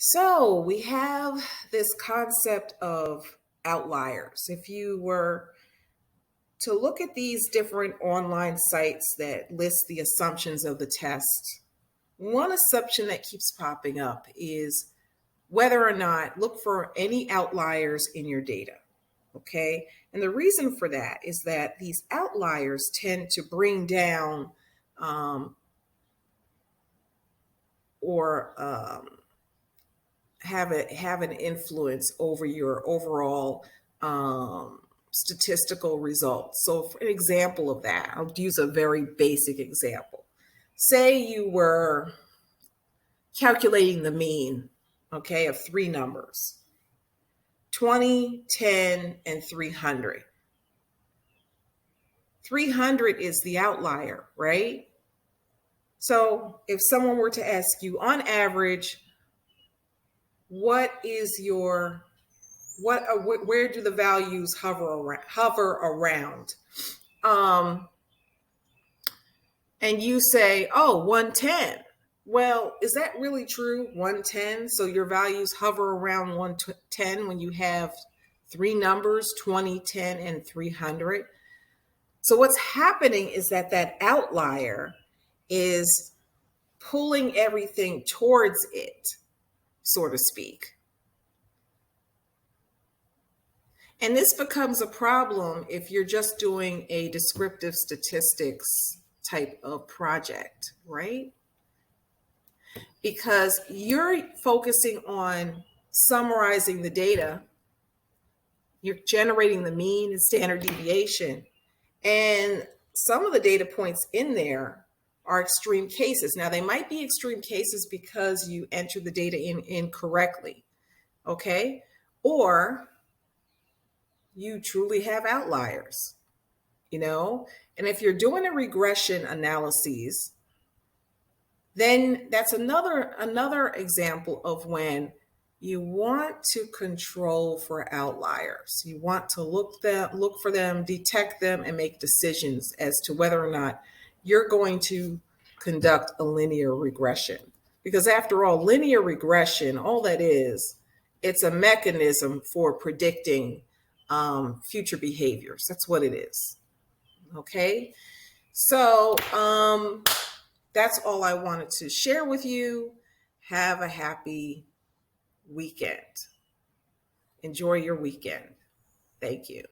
So we have this concept of outliers. If you were to look at these different online sites that list the assumptions of the test, one assumption that keeps popping up is whether or not look for any outliers in your data. Okay. And the reason for that is that these outliers tend to bring down um, or have an influence over your overall statistical results. So, for an example of that, I'll use a very basic example. Say you were calculating the mean, okay, of three numbers: 20, 10, and 300. 300 is the outlier, right? So, if someone were to ask you on average, what is your where do the values hover around, um and you say, oh, 110. Well, is that really true? 110? So your values hover around 110 when you have three numbers: 20, 10, and 300. So what's happening is that outlier is pulling everything towards it, so to speak. And this becomes a problem if you're just doing a descriptive statistics type of project, right? Because you're focusing on summarizing the data, you're generating the mean and standard deviation, and some of the data points in there are extreme cases. Now, they might be extreme cases because you entered the data in incorrectly, okay? Or you truly have outliers, And if you're doing a regression analyses, then that's another example of when you want to control for outliers. You want to look for them, detect them, and make decisions as to whether or not you're going to conduct a linear regression. Because after all, linear regression, all that is, it's a mechanism for predicting future behaviors. That's what it is. Okay. So that's all I wanted to share with you. Have a happy weekend. Enjoy your weekend. Thank you.